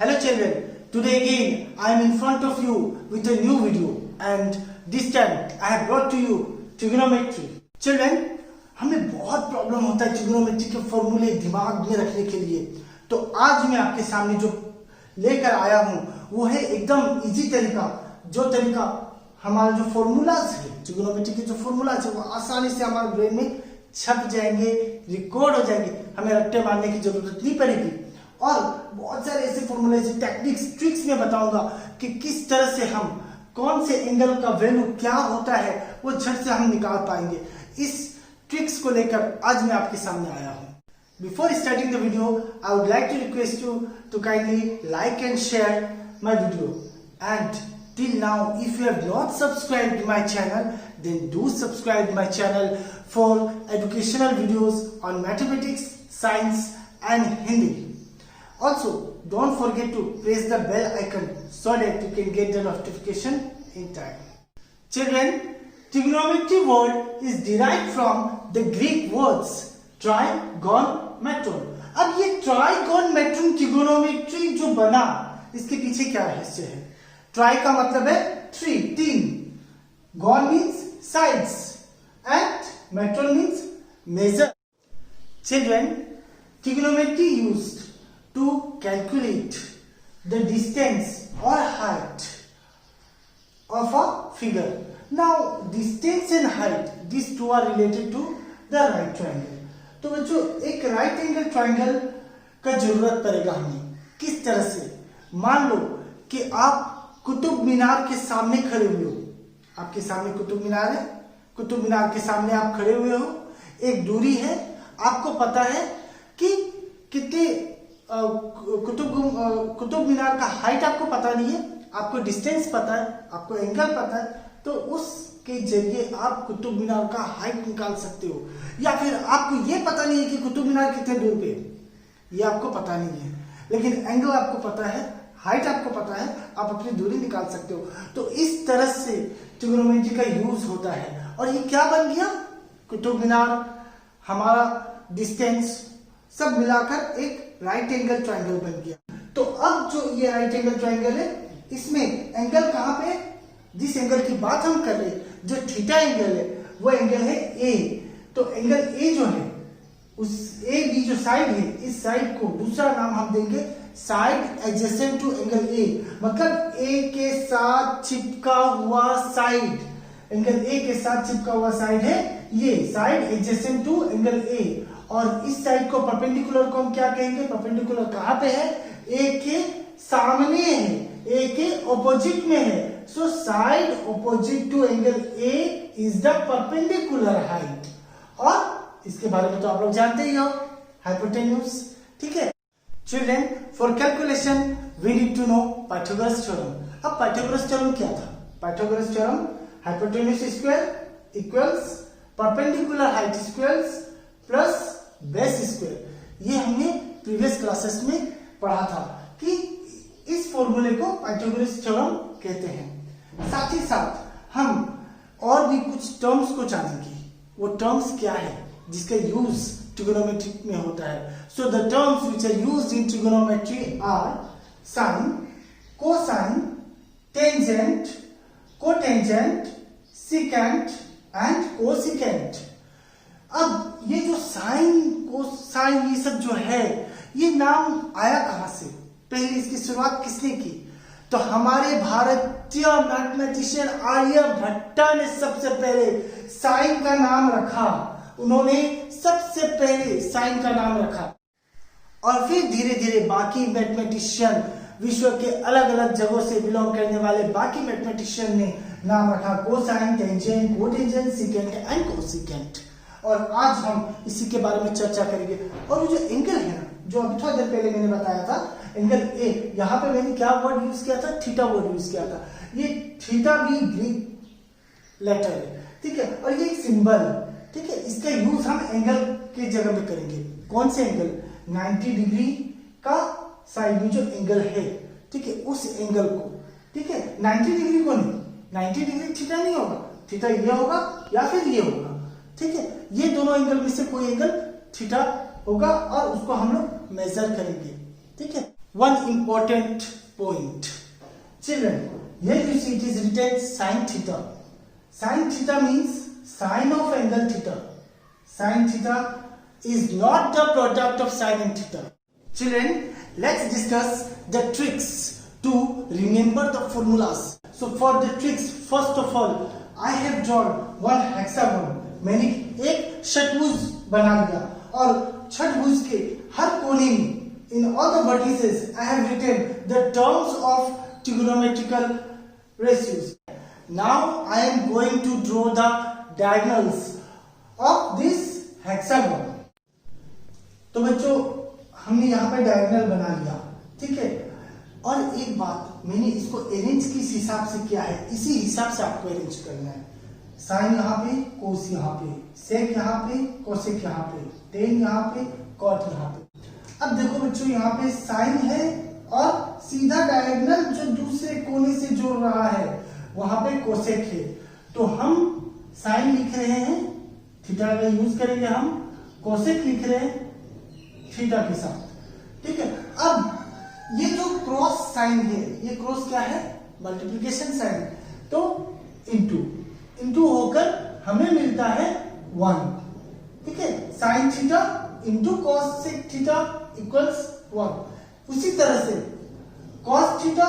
Hello children, today again I am in front of you with a new video and this time I have brought to you trigonometry. Children, हमें बहुत problem होता है trigonometry के फॉर्मूले दिमाग में रखने के लिए, तो आज मैं आपके सामने जो लेकर आया हूँ वो है एकदम इजी तरीका, जो तरीका हमारा जो फॉर्मूलाज है trigonometry के जो फॉर्मूलाज है वो आसानी से हमारे ब्रेन में छप जाएंगे, रिकॉर्ड हो जाएंगे, हमें रट्टे मारने की जरूरत नहीं पड़ेगी। और बहुत सारे ऐसे फॉर्मूले टेक्निक्स ट्रिक्स में बताऊंगा कि किस तरह से हम कौन से एंगल का वैल्यू क्या होता है वो झट से हम निकाल पाएंगे। इस ट्रिक्स को लेकर आज मैं आपके सामने आया हूं। Before starting the video I would like to request you to kindly like and share my video and till now if you have not subscribed my channel then do subscribe my channel for educational videos on mathematics, science and Hindi. Also, don't forget to press the bell icon so that you can get the notification in time. Children, trigonometry word is derived from the Greek words trigonometron. अब ये trigonometron trigonometry जो बना, इसके पीछे क्या रहस्य है? Tri का मतलब है थ्री, तीन. Gon means sides and metron means measure. Children, trigonometry used to calculate the distance or height of a figure. Now distance and height, these two are related to the right triangle. तो बच्चों एक right angle triangle का जरूरत पड़ेगा हमें. किस तरह से? मान लो कि आप कुतुब मीनार के सामने खड़े हुए हो, आपके सामने कुतुब मीनार है, कुतुब मीनार के सामने आप खड़े हुए हो, एक दूरी है, आपको पता है कि कितने कुतुब मीनार का हाइट आपको पता नहीं है, आपको डिस्टेंस पता है, आपको एंगल पता है, तो उसके जरिए आप कुतुब मीनार का हाइट निकाल सकते हो। या फिर आपको ये पता नहीं है कि कुतुब मीनार कितने दूर पे है, ये आपको पता नहीं है, लेकिन एंगल आपको पता है, हाइट आपको पता है, आप अपनी दूरी निकाल सकते हो। तो इस तरह से ट्रिगोनोमेट्री का यूज होता है। और ये क्या बन गया? कुतुब मीनार, हमारा डिस्टेंस, सब मिलाकर एक राइट एंगल ट्रायंगल बन गया। तो अब जो ये राइट एंगल ट्रायंगल है, इसमें एंगल कहाँ पे? जिस एंगल की बात हम कर रहे हैं, जो थीटा एंगल है, वो एंगल है ए। तो एंगल ए जो है, उस ए बी जो साइड है, इस साइड को दूसरा नाम हम देंगे side adjacent to angle A, मतलब ए के साथ चिपका हुआ साइड, एंगल ए के साथ चिपका हुआ साइड है ये side adjacent to angle A. और इस साइड को परपेंडिकुलर को हम क्या कहेंगे? परपेंडिकुलर कहाँ पे है? ए के सामने है, ए के ऑपोजिट में है। So side opposite to angle A is the perpendicular height. और इसके बारे में तो आप लोग जानते ही हो, हाइपोटेन्यूज, ठीक है। Children, for calculation we need to know Pythagoras theorem. अब Pythagoras theorem क्या था? Pythagoras theorem, hypotenuse square equals perpendicular height squares plus base square. ये हमने previous classes में पढ़ा था कि इस फॉर्मूले को Pythagoras theorem कहते हैं। साथ ही साथ हम और भी कुछ टर्म्स को जानेंगे। वो टर्म्स क्या है जिसका यूज trigonometry में होता है। So the terms which are used in trigonometry are sine, cosine, tangent, cotangent, secant and cosecant. अब ये जो साइन, कोसाइन, ये सब जो है, ये नाम आया कहां से? पहले इसकी शुरुआत किसने की? तो हमारे भारतीय मैथमेटिशियन आर्यभट्ट ने सबसे पहले साइन का नाम रखा। उन्होंने सबसे पहले साइन का नाम रखा और फिर धीरे धीरे बाकी मैथमेटिशियन, विश्व के अलग अलग जगहों से बिलोंग करने वाले बाकी मैथमेटिशियन ने नाम रखा cosine, tangent, cotangent, secant and cosecant. और आज हम इसी के बारे में चर्चा करेंगे। और वो जो एंगल है ना, जो अभी थोड़ी देर पहले मैंने बताया था, एंगल ए, यहाँ पे मैंने क्या वर्ड यूज किया था? थीटा वर्ड यूज किया था। ये थीटा भी ग्रीक लेटर है, ठीक है, और ये एक सिंबल है, ठीक है। इसका यूज हम एंगल के जगह में करेंगे। कौन से एंगल? 90 डिग्री का साइड में जो एंगल है, ठीक है, उस एंगल को, ठीक है, 90 डिग्री को नहीं, 90 डिग्री थीटा नहीं होगा, थीटा ये होगा या फिर ये होगा, ठीक है। ये दोनों एंगल में से कोई एंगल थीटा होगा और उसको हम लोग मेजर करेंगे, ठीक है। one important point. Children, here you see it is written sin theta. Sin theta means sine of angle theta. Sin theta is not the product of sine and theta. Children, let's discuss the tricks to remember the formulas. So for the tricks, first of all, I have drawn one hexagon. मैंने एक षट्भुज बना लिया और षट्भुज के हर कोने में in all the vertices I have written the terms of trigonometrical ratios. Now I am going to draw the diagonals of this hexagon. तो बच्चों हमने यहाँ पे डायगोनल बना लिया, ठीक है। और एक बात, मैंने इसको अरेंज किस हिसाब से किया है, इसी हिसाब से आपको अरेंज करना है। साइन यहाँ पे, कोस यहाँ पे, सेक यहाँ पे, कोसेक यहाँ पे, टेन यहाँ पे, कॉट यहाँ पे। अब देखो बच्चों यहाँ पे साइन है और सीधा डायगोनल जो दूसरे कोने से जोड़ रहा है वहां पे कोसेक है। तो हम साइन लिख रहे हैं, थीटा का यूज करेंगे हम, कोसेक लिख रहे हैं थीटा के साथ, ठीक है। अब ये जो क्रॉस साइन है, ये क्रॉस क्या है, मल्टीप्लिकेशन साइन, तो इंटू होकर हमें मिलता है 1, ठीक है। Sine theta into cosec theta equals 1। उसी तरह से cos theta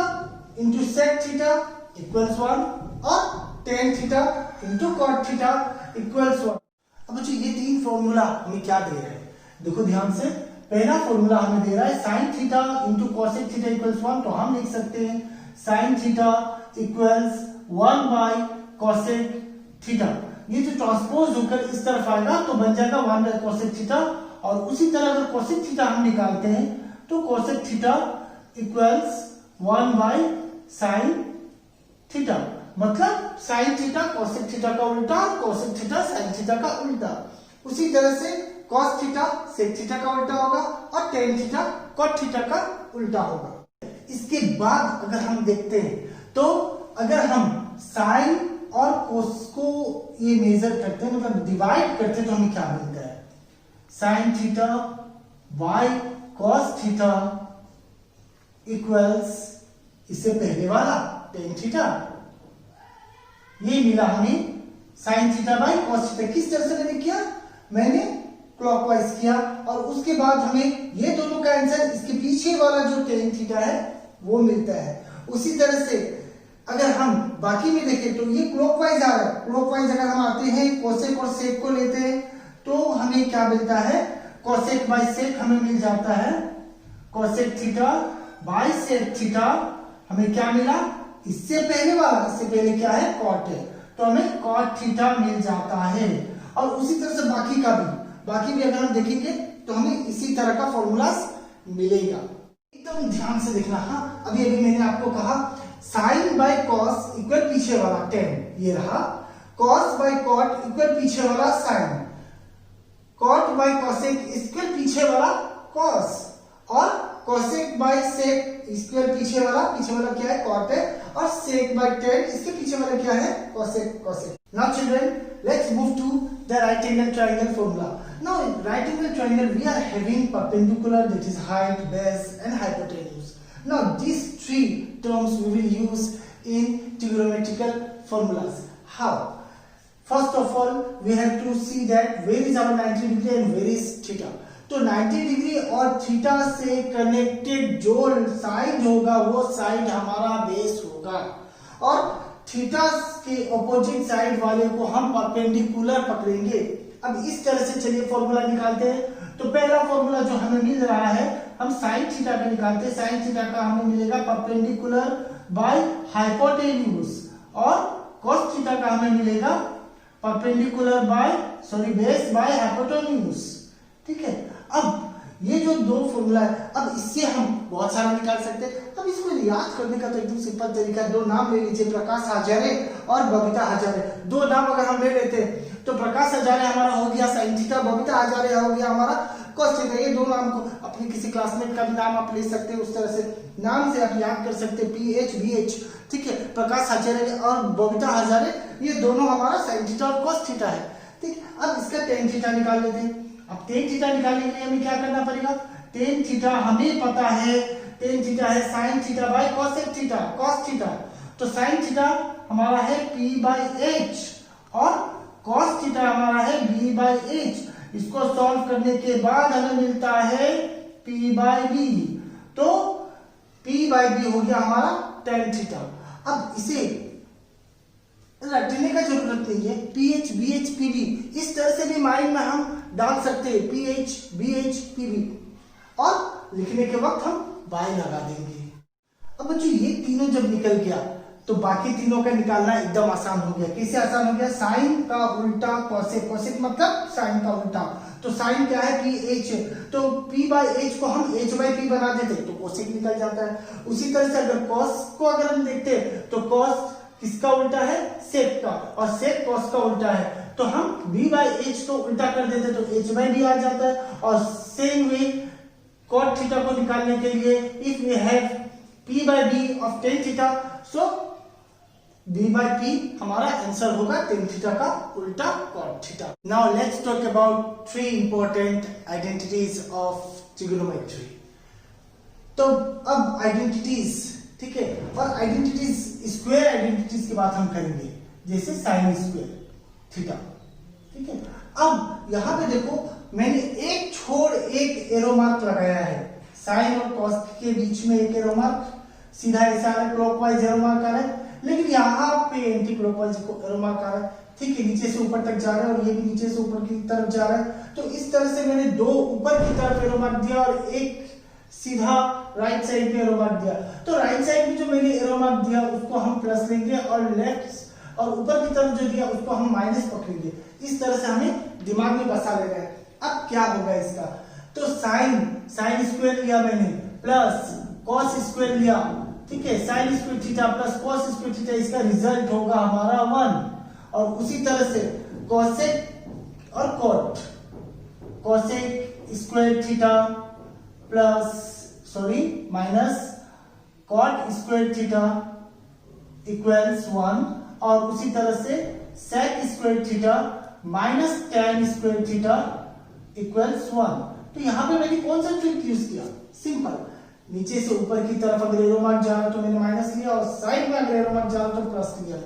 into sec theta equals 1 और tan theta into cot theta equals 1। अब बच्चों ये तीन फॉर्मूला हमें क्या दे रहे हैं, देखो ध्यान से। पहला फॉर्मूला हमें दे रहा है sine theta into cosec theta equals 1, तो हम लिख सकते हैं sine theta equals 1 bye cosec theta. ये जो ट्रांसपोज होकर इस तरफ आएगा तो बन जाएगा 1 बाय कॉसेक थीटा। और उसी तरह अगर कोसेक थीटा हम निकालते हैं तो cosec theta equals 1 by sine theta, मतलब साइन थीटा कोसेक थीटा का उल्टा और कोसेक थीटा साइन थीटा का उल्टा। उसी तरह से कॉस थीटा सेक थीटा का उल्टा होगा और टेन थीटा कॉट थीटा का उल्टा होगा। इसके बाद अगर हम देखते हैं तो अगर हम साइन और कोस को ये मेजर करते हैं, मतलब डिवाइड करते हैं, तो हमें क्या मिलता है, sine theta by cos theta equals इससे पहले वाला टेन थीटा, ये मिला हमें sine theta by cos theta. किस तरह से मैंने किया, मैंने क्लॉकवाइज किया और उसके बाद हमें ये दोनों का आंसर, इसके पीछे वाला जो टेन थीटा है वो मिलता है। उसी तरह से अगर हम बाकी में देखें तो ये क्लॉकवाइज आ रहा है, क्लॉकवाइज अगर हम आते हैं कोसेक और सेक को लेते हैं तो हमें क्या मिलता है, कोसेक बाय सेक हमें मिल जाता है cosec theta by sec theta. हमें क्या मिला, इससे पहले वाला, इससे पहले क्या है, कॉट है, तो हमें कॉट थीटा मिल जाता है। और उसी तरह से बाकी भी अगर हम देखेंगे तो हमें इसी तरह का फॉर्मूलास मिलेगा। एकदम ध्यान से देखना। हाँ, अभी मैंने आपको कहा साइन बाय कॉस इक्वल पीछे वाला टेन, ये रहा, कॉस बाय कॉट इक्वल पीछे वाला sine, cot by cosec equal पीछे वाला कॉस, और कोसेक बाय सेक इक्वल पीछे वाला क्या है, कॉट है, और सेक बाय टेन इसके पीछे वाला क्या है, cosec. Now children, let's move to the right angle triangle formula. Now in right angle triangle we are having perpendicular, that is height, base and hypotenuse. Now these three terms we will use in trigonometrical formulas. How? First of all we have to see that where is our 90 degree and where is theta. तो 90 degree और theta से connected जो side होगा वो side हमारा base होगा, और theta के ऑपोजिट साइड वाले को हम परपेंडिकुलर पकड़ेंगे। अब इस तरह से चलिए फॉर्मूला निकालते हैं। तो पहला फॉर्मूला जो हमें मिल रहा है, हम साइन थीटा का निकालते हैं। साइन थीटा का हमें मिलेगा परपेंडिकुलर बाय हाइपोटेन्यूज, और कॉस थीटा का हमें मिलेगा perpendicular by base by hypotenuse, ठीक है। अब ये जो दो फॉर्मूला है, अब इससे हम बहुत सारा निकाल सकते हैं। अब इसको याद करने का तो एकदम सिंपल तरीका है, दो नाम ले लीजिए, प्रकाश हजारे और बबीता हजारे। दो नाम अगर हम ले लेते हैं तो प्रकाश हजारे हमारा हो गया साइन थीटा, बबीता हजारे हो गया हमारा कॉस थीटा। ये दो नाम को अपने किसी क्लासमेट का भी नाम आप ले सकते हैं, उस तरह से नाम से आप याद कर सकते हैं, PH, ठीक है। प्रकाश हजारे और बबीता हजारे ये दोनों हमारा साइन थीटा और कॉस थीटा है, ठीक। अब इसका टेन थीटा निकाल लेते हैं। अब टेन थीटा निकालने के लिए हमें क्या करना पड़ेगा, टेन थीटा हमें पता है टेन थीटा है sine theta by cosec theta, cos theta. तो साइन थीटा हमारा है p बाई एच और कॉस थीटा हमारा है b बाई एच। इसको सॉल्व करने के बाद हमें मिलता है p बाई बी। तो p बाई बी हो गया हमारा टेन थीटा। अब इसे रटने का जरूरत नहीं है, P H B H P B इस तरह से भी माइंड में हम डाल सकते हैं, P H B H P B, और लिखने के वक्त हम बाय लगा देंगे। अब बच्चों ये तीनों जब निकल गया तो बाकी तीनों का निकालना एकदम आसान हो गया। कैसे आसान हो गया? साइन का उल्टा कॉसेक, कॉसेक मतलब साइन का उल्टा। तो साइन क्या है? पी एच, तो पी बाई एच को हम एच बाई पी बना देते तो कॉसेक निकल जाता है। उसी तरह से अगर कॉस को अगर हम देखते तो कॉस किसका उल्टा है? सेक का, और सेक कॉस का उल्टा है। तो हम b बाई एच को उल्टा कर देते तो h बाई बी आ जाता है। और सेम वे कॉट थीटा को निकालने के लिए if we have p by B of tan theta, so b by p हमारा आंसर होगा टेन थीटा का उल्टा cot theta. Now let's talk about three important identities of trigonometry. तो अब आइडेंटिटीज, ठीक है, और आइडेंटिटीज स्क्वायर आइडेंटिटीज की बात हम करेंगे, जैसे साइन स्क्वायर थीटा, ठीक है। अब यहां पे देखो मैंने एक छोड़ एक एरो मार्क लगाया है, साइन और कॉस के बीच में एक एरो मार्क, सीधा ऐसा आ रहा है, क्लॉकवाइज एरो मार्क आ रहा है, लेकिन यहाँ पे एंटी क्लॉकवाइज एरो मार्क आ रहा है, ठीक है, नीचे से ऊपर तक जा रहा है और ये भी नीचे से ऊपर की तरफ जा रहा है। तो इस तरह से मैंने दो ऊपर की तरफ एरो मार्क दिया और एक सीधा राइट साइड पे एरो मार्क दिया। तो राइट साइड में जो मैंने एरो मार्क दिया उसको हम प्लस लेंगे और लेफ्ट और ऊपर की तरफ जो दिया उसको हम माइनस पकड़ेंगे। इस तरह से हमें दिमाग में बसा लेना है। अब क्या होगा इसका? तो साइन स्क्वायर लिया मैंने प्लस कॉस स्क्वायर लिया, ठीक है, sine square theta plus cos square theta, इसका रिजल्ट होगा हमारा 1। और उसी तरह से कॉसेक और cot, cosec square theta minus cot square theta equals 1, और उसी तरह से sec square theta minus tan square theta equals 1। तो यहां पे मैंने कौन सा ट्रिक यूज किया? सिंपल, नीचे से ऊपर की तरफ अगर एरो मार्क जा रहा तो मैंने माइनस लिया और साइड में अगर एरो मार्क जा रहा तो प्लस लिया।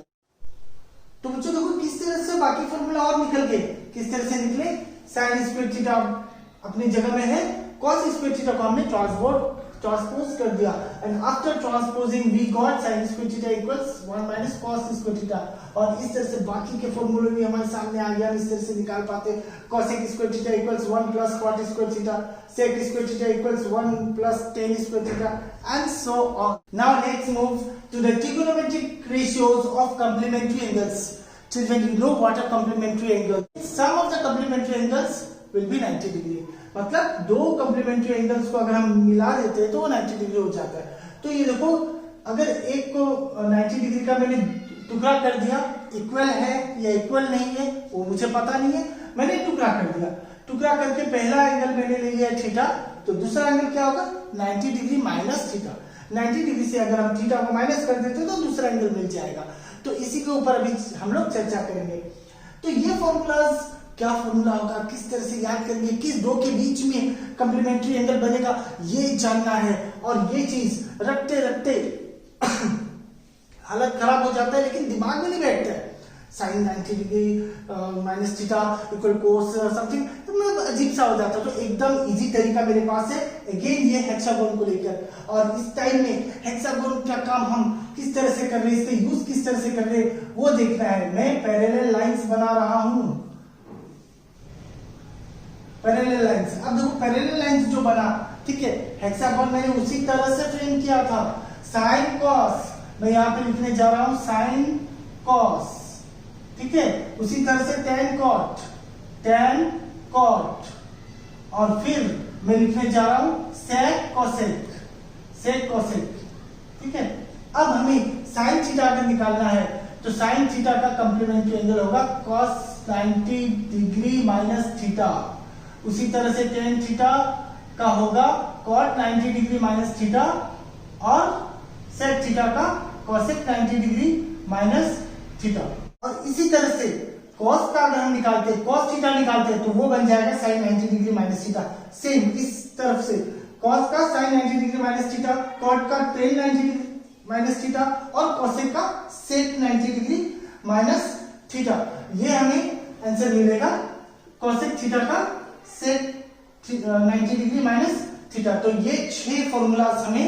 तो बच्चों देखो किस तरह से बाकी फॉर्मूला और निकल गए, किस तरह से निकले। साइन स्क्वायर थीटा अपनी जगह में है, कॉस स्क्वायर थीटा को हमने ट्रांसपोज कर दिया, and after transposing we got sine square theta equals 1 minus cos square theta. और इस तरह से बाकी के फॉर्मूले भी हमारे सामने आ गया, हम इस तरह से निकाल पाते। Cosec square theta equals 1 plus cot square theta, sec square theta equals 1 plus tan square theta, and so on. Now let's move to the trigonometric ratios of complementary angles. Children, you know what are complementary angles? Sum of the complementary angles will be 90 degree. मतलब दो complementary angles को अगर हम मिला देते हैं तो वो 90 डिग्री हो जाता है। तो ये देखो, अगर एक को 90 डिग्री का मैंने टुकड़ा कर दिया, इक्वल है या इक्वल नहीं है वो मुझे पता नहीं है, मैंने टुकड़ा कर दिया। टुकड़ा करके पहला एंगल मैंने ले लिया थीटा, तो दूसरा एंगल क्या होगा? 90 डिग्री माइनस थीटा। 90 डिग्री से अगर हम थीटा को माइनस कर देते तो दूसरा एंगल मिल जाएगा। तो इसी के ऊपर अभी हम लोग चर्चा करेंगे। तो ये फॉर्मूलाज क्या फॉर्मूला होगा, किस तरह से याद करेंगे, किस दो के बीच में कॉम्प्लीमेंट्री एंगल बनेगा, ये जानना है। और ये चीज रखते रखते हालत खराब हो जाता है, लेकिन दिमाग में नहीं बैठता है। Sine 90 degree minus theta equal cos something, तो मतलब अजीब सा हो जाता है। तो एकदम इजी तरीका मेरे पास है, अगेन ये हेक्सागोन को लेकर। और इस टाइम में हेक्सागोन का काम हम किस तरह से कर रहे हैं, इसका यूज किस तरह से कर रहे हैं वो देखना है। मैं पैरेलल लाइंस बना रहा हूं, पैरेलल लाइंस। अब देखो पैरेलल लाइंस जो बना, ठीक है, हेक्सागोन मैंने उसी तरह से फ्रेम किया था। साइन कॉस, मैं यहाँ पे लिखने जा रहा हूं साइन कॉस, ठीक है, उसी तरह से टैन कॉट, टैन कॉट, और फिर मैं लिखने जा रहा हूं सेक कॉसेक, सेक कॉसेक, ठीक है। अब हमें साइन थीटा अगर निकालना है तो साइन थीटा का कॉम्प्लीमेंट्री एंगल होगा कॉस 90 डिग्री माइनस थीटा। उसी तरह से टेन थीटा का होगा कॉट 90 डिग्री माइनस थीटा, और सेक थीटा का कॉसेक 90 डिग्री माइनस थीटा। और इसी तरह से कॉस का अगर हम निकालते हैं, कॉस थीटा निकालते हैं तो वो बन जाएगा sine 90 degree minus theta. Same इस तरफ से कॉस का sine 90 degree minus theta, cot का टेन 90 डिग्री माइनस थीटा और कोसेक का सेक 90 डिग्री माइनस थीटा। ये हमें आंसर मिलेगा कोसेक थीटा का सेक 90 डिग्री माइनस थीटा। तो ये 6 फॉर्मूलाज हमें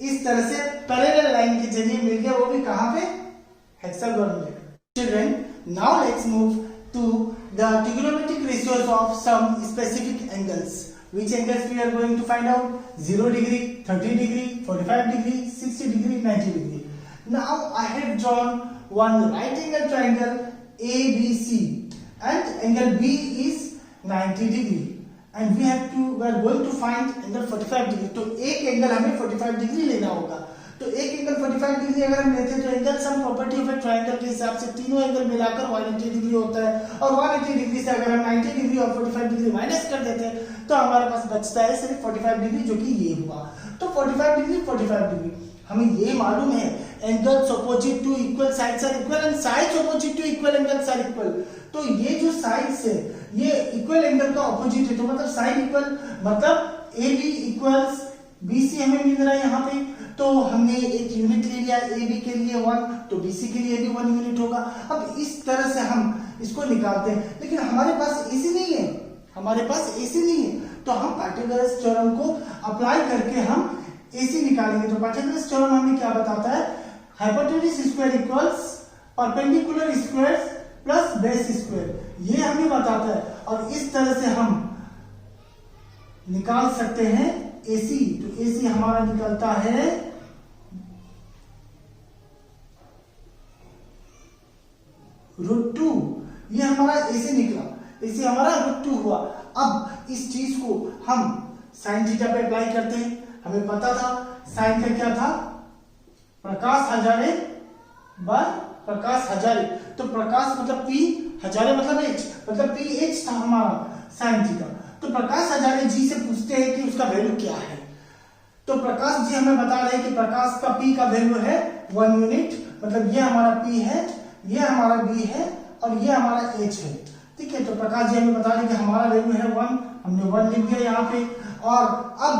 इस तरह से पैरेलल लाइन के जरिए मिल गया, वो भी कहां पे, हेक्सागोन में। Children, now let's move to the trigonometric ratios of some specific angles. Which angles we are going to find out? 0 degree, 30 degree, 45 degree, 60 degree, 90 degree. Now I have drawn one right angle triangle ABC and angle B is 90 degree. And we are going to find angle 45 degree. तो एक angle हमें 45 degree लेना होगा। तो एक angle 45 degree अगर हम लेते हैं तो angle sum property of A triangle के हिसाब से तीनों एंगल मिलाकर 180 डिग्री होता है, और 180 डिग्री से अगर हम 90 डिग्री और 45 डिग्री माइनस कर देते हैं तो हमारे पास बचता है सिर्फ 45 डिग्री, जो कि ये हुआ। तो 45 डिग्री 45 डिग्री हमें ये मालूम है angles opposite to equal sides are equal and sides opposite to equal angles are equal. तो ये जो साइड्स है ये इक्वल एंगल का अपोजिट है, तो मतलब साइन इक्वल, मतलब A B equals B C हमें मिल रहा है यहाँ पे। तो हमने एक यूनिट ले लिया ए बी के लिए 1, तो बी सी के लिए भी 1 यूनिट होगा। अब इस तरह से हम इसको निकालते हैं, लेकिन हमारे पास एसी नहीं है, हमारे पास एसी नहीं है, तो हम पाइथागोरस थ्योरम को अप्लाई करके हम एसी निकालेंगे। तो पाइथागोरस थ्योरम हमें क्या बताता है, hypotenuse square equals perpendicular square plus base square, ये हमें बताता है। और इस तरह से हम निकाल सकते हैं एसी। तो एसी हमारा निकलता है √2, ये हमारा एसी निकला, एसी हमारा √2 हुआ। अब इस चीज को हम साइन थीटा पे अप्लाई करते हैं। हमें पता था साइन का क्या था, प्रकाश हजारे बाय प्रकाश हजारे। तो प्रकाश मतलब पी, हजारे मतलब एच, मतलब पी एच था हमारा साइन थीटा। तो प्रकाश हजारे जी से पूछते हैं कि उसका वैल्यू क्या है। तो प्रकाश जी हमें बता रहे हैं कि प्रकाश का पी का वैल्यू है 1 यूनिट, मतलब ये हमारा पी है, ये हमारा बी है और ये हमारा एच है। ठीक है, तो प्रकाश जी हमें बता रहे हैं कि हमारा वैल्यू है 1, हमने 1 लिख दिया यहाँ पे। और अब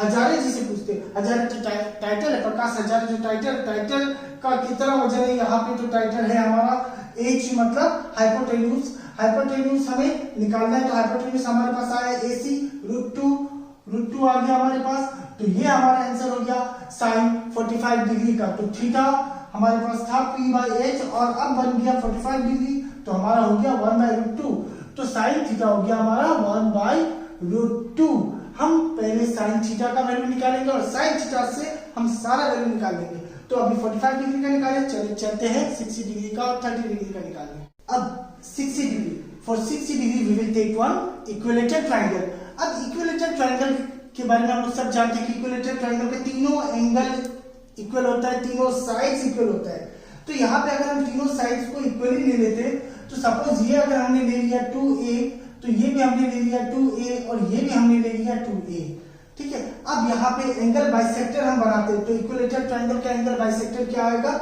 हजारे जी से पूछते हैं, हजारे तो टाइटल है, प्रकाश हजारे जो टाइटल का कितना वजन है यहाँ पे, तो टाइटल है हमारा एच, मतलब हाइपोटेन्यूज। हाइपोटेन्यूज हमें निकालना है, तो हाइपोटेन्यूज हमारे पास आया एसी √2 आ गया हमारे पास। तो ये हमारा आंसर हो गया साइन 45 डिग्री का। तो थीटा हमारे पास था p/h और अब बन गया 45 डिग्री, तो हमारा हो गया 1/√2। तो साइन थीटा हो गया हमारा 1/√2। हम पहले साइन थीटा का वैल्यू निकालेंगे और साइन थीटा से हम सारा वैल्यू निकाल लेंगे। तो अभी 45 डिग्री का निकाले, चलते हैं 60 डिग्री का और 30 डिग्री का निकालेंगे। अब 60 degree, for 60 degree we will take one equilateral triangle. अब इक्विलेटरल ट्रायंगल के बारे में हम लोग सब जानते हैं कि इक्विलेटरल ट्रायंगल के तीनों एंगल इक्वल होता है, तीनों साइड्स इक्वल होता है। तो यहाँ पे अगर हम तीनों साइड्स को इक्वली ले लेते, तो सपोज ये अगर हमने ले लिया 2a, तो ये भी हमने ले लिया 2a और ये भी हमने ले लिया 2a। ठीक है, अब यहाँ पे एंगल बाइसेक्टर हम बनाते हैं। तो इक्विलेटरल ट्रायंगल का एंगल बाइसेक्टर क्या आएगा,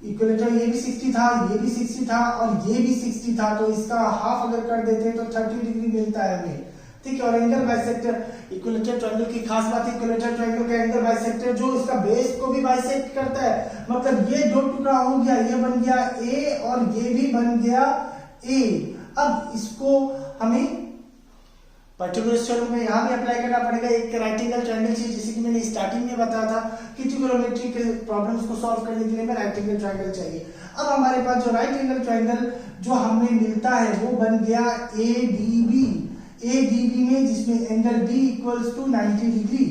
इक्विलेटरल ये भी 60 था, ये भी 60 था और ये भी 60 था, तो इसका हाफ अगर कर देते हैं तो 30 डिग्री मिलता है हमें। ठीक है, और एंगल बाइसेक्टर, इक्विलेटरल ट्रायंगल की खास बात है इक्विलेटरल ट्रायंगल का एंगल बाइसेक्टर जो इसका बेस को भी बाइसेक्ट करता है। मतलब ये दो टुकड़ा हो गया, ये बन गया ए और ये भी बन गया ए। अब इसको हमें पाइथागोरस थ्योरम में यहाँ भी अप्लाई करना पड़ेगा। एक राइट एंगल ट्रायंगल चाहिए, जैसे कि मैंने स्टार्टिंग में बताया था कि ट्रिगोनोमेट्री के प्रॉब्लम्स को सॉल्व करने के लिए हमें राइट एंगल ट्रायंगल चाहिए। अब हमारे पास जो राइट एंगल ट्रायंगल जो हमें मिलता है वो बन गया ADB। ADB में जिसमें angle B equals to 90 degree.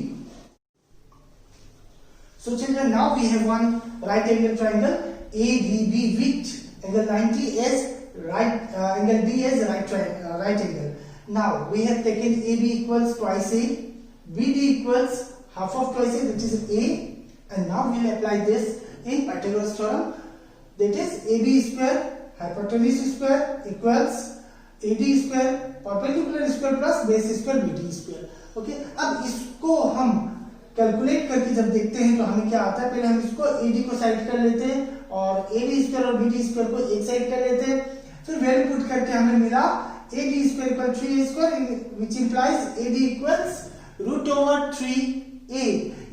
So children, now we have one right angle triangle ADB with angle 90 as right angle B as right angle. Now we have taken AB equals twice A, BD equals half of twice A, that is A, and now we will apply this in Pythagoras theorem. That is AB square hypotenuse square equals AD square perpendicular square plus base square BD square. Okay, अब इसको हम calculate करके जब देखते हैं तो हमें क्या आता है, पहले हम इसको AD को साइड कर लेते हैं और AB स्क्वायर और BD स्क्वायर को एक साइड कर लेते हैं। फिर वैल्यू पुट करके हमें मिला AD square equal 3A square, which implies AD equals √3a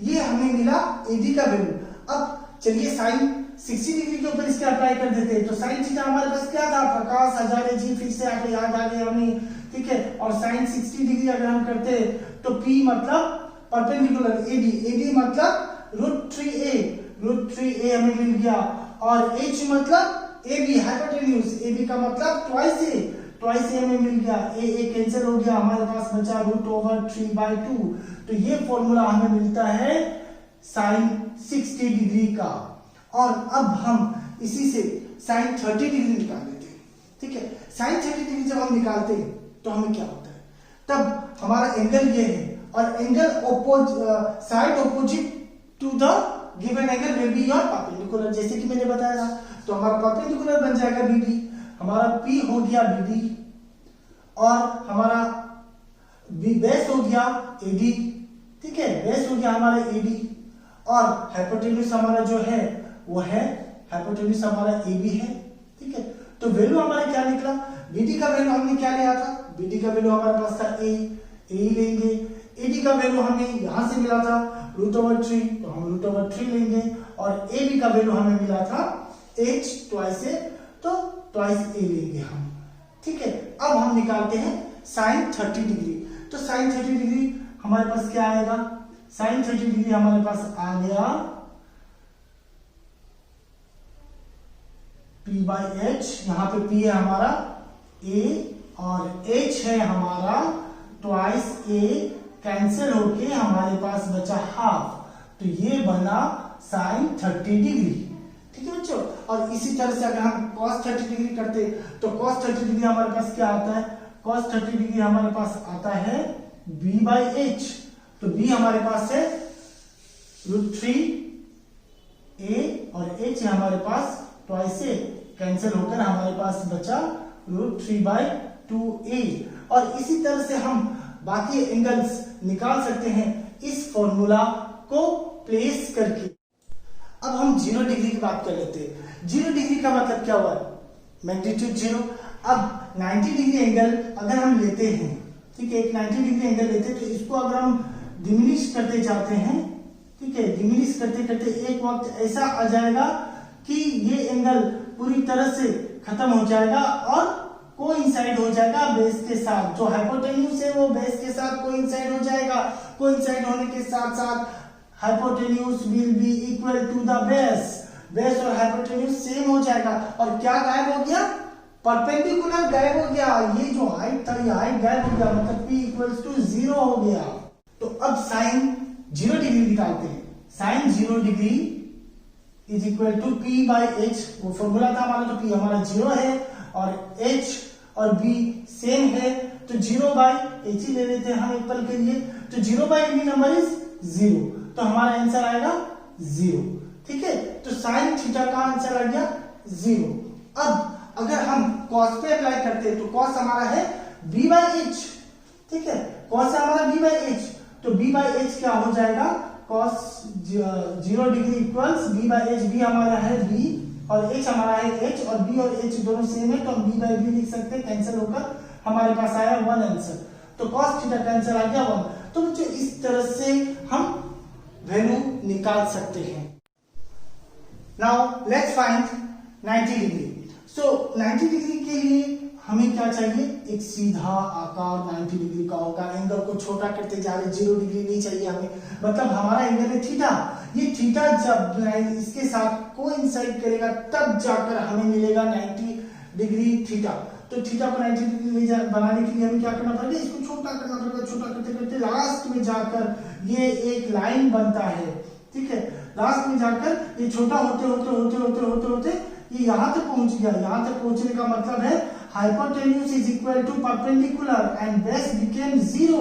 ये हमें मिला AD का वैल्यू। अब चलिए साइन 60 डिग्री के ऊपर इसके अप्लाई कर देते हैं। तो साइन थीटा हमारे पास क्या था, प्रकाश हजारे जी, फिर से आपको याद आ गया हमें, ठीक है। और साइन 60 डिग्री अगर हम करते तो P मतलब परपेंडिकुलर AD मतलब √3a हमें मिल गया। और H मतलब AB हाइपोटेन्यूज, AB का मतलब ट्वाइस ए हमें मिल गया। ए कैंसिल हो गया, हमारे पास बचा √3/2। तो ये फॉर्मूला हमें मिलता है साइन 60 डिग्री का। और अब हम इसी से साइन 30 डिग्री निकाल लेते हैं, ठीक है। साइन 30 डिग्री जब हम निकालते हैं तो हमें क्या होता है, तब हमारा एंगल ये है और angle side opposite to the given angle will be your perpendicular, जैसे कि मैंने बताया था। तो हमारा परपेंडिकुलर बन जाएगा BD, हमारा P हो गया BD और हमारा बेस हो गया AD, ठीक है। बेस हो गया हमारा AD और हाइपोटेन्यूज हमारा जो है वो है हाइपोटेन्यूज हमारा AB है, ठीक है। तो वैल्यू हमारा क्या निकला, BD का वैल्यू हमने क्या लिया था, BD का वैल्यू हमारे पास था A लेंगे। AD का वैल्यू हमें यहां से मिला था √3, तो हम √3 लेंगे। और AB का वैल्यू हमें मिला था H ट्वाइस A, तो ट्वाइस A लेंगे हम, ठीक है। अब हम निकालते हैं साइन 30 डिग्री। तो साइन 30 डिग्री हमारे पास क्या आएगा, साइन 30 डिग्री हमारे पास आ गया P/H, यहाँ पे P है हमारा A और H है हमारा ट्वाइस A, कैंसिल होके हमारे पास बचा हाफ। तो ये बना साइन 30 डिग्री, ठीक है बच्चों। और इसी तरह से अगर हम cos 30 डिग्री करते तो cos 30 डिग्री हमारे पास क्या आता है, cos 30 डिग्री हमारे पास आता है B/H। तो B हमारे पास है √3a और H है हमारे पास ट्वाइस A, कैंसिल होकर हमारे पास बचा √3/2a। और इसी तरह से हम बाकी एंगल्स निकाल सकते हैं इस फॉर्मूला को प्लेस करके। अब हम 0 डिग्री की बात कर लेते हैं। 0 डिग्री का मतलब क्या हुआ, मैग्नीट्यूड 0। अब 90 डिग्री एंगल अगर हम लेते हैं, ठीक है, एक 90 डिग्री एंगल लेते हैं तो इसको अगर हम डिमिनिश करते जाते हैं, ठीक है, डिमिनिश करते करते एक वक्त ऐसा आ जाएगा कि ये एंगल पूरी तरह से खत्म हो जाएगा और कोइंसाइड हो जाएगा बेस के साथ। जो हाइपोटेन्यूज है वो बेस के साथ कोइंसाइड हो जाएगा। कोइंसाइड होने के साथ साथ hypotenuse will be equal to the base. Base और हाइपोटेन्यूज सेम हो जाएगा। और क्या गायब हो गया, परपेंडिकुलर गायब हो गया। ये जो हाइट था ये हाइट गायब हो गया, मतलब P इक्वल्स टू 0 हो गया। तो अब साइन 0 डिग्री निकालते हैं। Sine 0 degree is equal to P/H, वो फॉर्मूला था हमारा, तो P हमारा 0 है और H और B सेम है, तो 0/H ही ले लेते हैं हम एक पल के लिए। तो 0/any नंबर इज 0, तो हमारा आंसर आएगा 0, ठीक है। तो साइन थीटा का आंसर आ गया 0। अब अगर हम cos पे अप्लाई करते हैं तो cos हमारा है B/H, ठीक है, cos है हमारा B/H, तो B/H क्या हो जाएगा, cos 0 degree equals B/H। B हमारा है B और H हमारा है H, और B और H दोनों सेम है तो हम B/B लिख सकते हैं, कैंसिल होकर हमारे पास आया 1 आंसर। तो cos थीटा का आंसर आ गया 1। तो बच्चों इस तरह से हम वैल्यू निकाल सकते हैं। Now let's find 90 degree. So 90 degree के लिए हमें क्या चाहिए, एक सीधा आकार 90 डिग्री का होगा। एंगल को छोटा करते जा रहे, 0 डिग्री नहीं चाहिए हमें, मतलब हमारा एंगल है थीटा। ये थीटा जब इसके साथ कोइंसाइड करेगा तब जाकर हमें मिलेगा 90 डिग्री थीटा। तो थीटा को 90 डिग्री बनाने के लिए हमें क्या करना पड़ेगा, इसको छोटा करना पड़ेगा। छोटा करते करते लास्ट में जाकर ये एक लाइन बनता है, ठीक है। लास्ट में जाकर ये छोटा होते होते होते होते होते होते ये यहां तक पहुंच गया। यहां तक पहुंचने का मतलब है hypotenuse is equal to perpendicular and base became 0।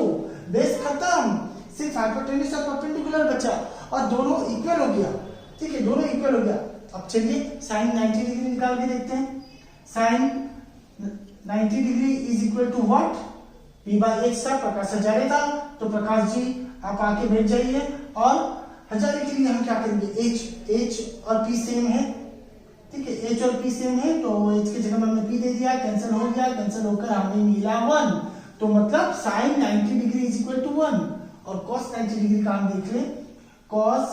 Base खत्म, सिर्फ हाइपोटेन्यूज और परपेंडिकुलर बचा और दोनों इक्वल हो गया, ठीक है, दोनों इक्वल हो गया। अब चलिए साइन 90 डिग्री निकाल के देखते हैं। Sine 90 degree is equal to what, P/H था, प्रकाश हजारे था, तो प्रकाश जी आप आके बैठ जाइए। और हजारे के लिए हम क्या करेंगे, H और P सेम है, ठीक है, H और P सेम है, तो H की जगह में हमने P दे दिया, कैंसिल हो गया, कैंसिल होकर हमें मिला 1। तो मतलब sine 90 degree is equal to 1। और cos 90 डिग्री का हम देख लें, cos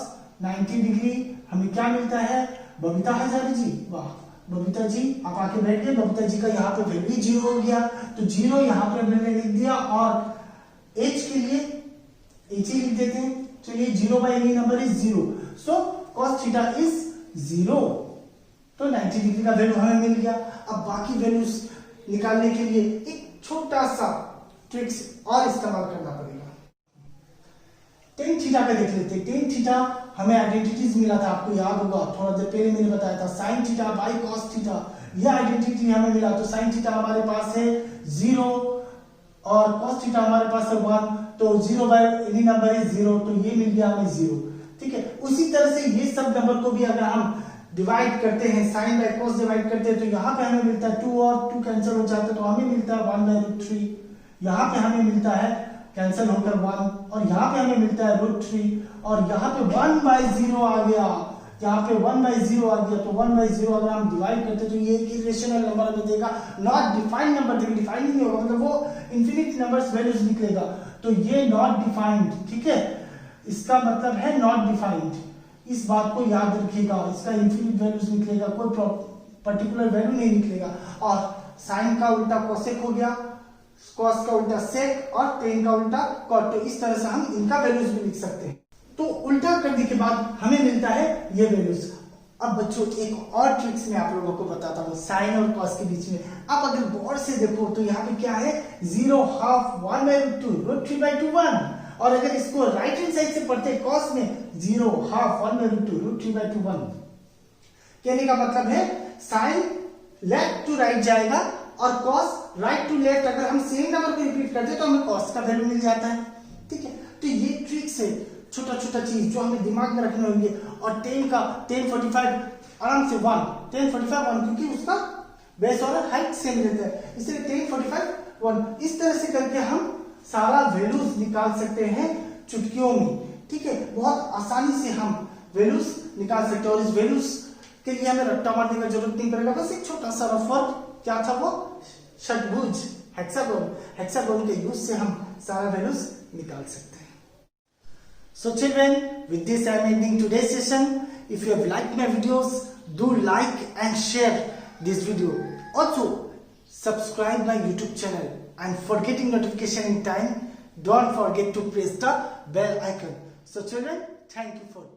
90 डिग्री हमें क्या मिलता है? बबीता हजारी जी, वाह बबीता जी आप आके बैठ गए। बबीता जी का यहाँ पे वैल्यू 0 हो गया, तो 0 यहाँ पे मैंने लिख दिया और h के लिए h ही लिख देते हैं। चलिए 0 by any number is 0, so cos theta is 0, तो 90 डिग्री का वैल्यू हमें मिल गया। अब बाकी वैल्यूज निकालने के लिए एक छोटा सा ट्रिक्स और इस्तेमाल करना पड़ेगा। टेन थीटा का देख लेते हैं। टेन थीटा हमें आइडेंटिटीज मिला था, आपको याद होगा, थोड़ा देर पहले मैंने बताया था, sine theta by cos theta, यह आइडेंटिटी हमें मिला। तो साइन थीटा हमारे पास है 0 और कॉस थीटा हमारे पास है 1, तो 0 बाई एनी नंबर इज 0, तो ये मिल गया हमें 0। ठीक है, उसी तरह से ये सब नंबर को भी अगर हम डिवाइड करते हैं, साइन बाई कॉस डिवाइड करते हैं, तो यहाँ पे हमें मिलता है 2 और 2 कैंसिल हो जाते हैं, तो हमें मिलता है 1/√3। यहाँ पे हमें मिलता है कैंसिल होकर 1, और यहाँ पे हमें मिलता है √3, और यहाँ पे 1/0 आ गया, यहाँ पे 1/0 आ गया, तो 1/0 अगर हम डिवाइड करते तो ये एक इरेशनल नंबर हमें देगा, नॉट डिफाइंड नंबर देगा। डिफाइंड नहीं होगा, मतलब वो इनफिनिट नंबर्स वैल्यूज निकलेगा, तो ये नॉट डिफाइंड। ठीक है, इसका मतलब है नॉट डिफाइंड, इस बात को याद रखिएगा, इसका इनफिनिट वैल्यूज निकलेगा, कोई पर्टिकुलर वैल्यू नहीं निकलेगा। और साइन का उल्टा कोसेक हो गया, कॉस का उल्टा सेक और टेन का उल्टा कॉट, तो इस तरह से हम इनका वैल्यूज भी लिख सकते हैं। तो उल्टा करने के बाद हमें मिलता है ये वैल्यूज। अब बच्चों एक और ट्रिक्स मैं आप लोगों को बताता हूँ साइन और कॉस के बीच में। आप अगर गौर से देखो तो यहाँ पे क्या है, 0 हाफ 1/√2 √3/2 1, और अगर इसको राइट हैंड साइड से पढ़ते कॉस में 0 हाफ 1/√2 √3/2 1, कहने का मतलब है साइन लेफ्ट टू राइट जाएगा और कॉस राइट टू लेफ्ट। अगर हम सेम नंबर को रिपीट करते तो हमें कॉस का वैल्यू मिल जाता है। ठीक है, तो ये ट्रिक्स है, छोटा छोटा चीज जो हमें दिमाग में रखने होंगे। और 1045 आराम से 1 1045 1, क्योंकि उसका बेस और हाइट सेम रहता है, इसलिए 1045 1। इस तरह से करके हम सारा वैल्यूज निकाल सकते हैं चुटकियों में। ठीक है, बहुत आसानी से हम वैल्यूज निकाल सकते हैं, और इस वैल्यूज के लिए हमें रट्टा मारने का जरूरत नहीं पड़ेगा। बस एक छोटा सा रफ, क्या था वो, षटभुज, हेक्सागोन के यूज से हम सारा वैल्यूज निकाल सकते हैं। So children, with this I am ending today's session. If you have liked my videos, do like and share this video. Also, subscribe my YouTube channel, and for getting notification in time, don't forget to press the bell icon. So children, thank you for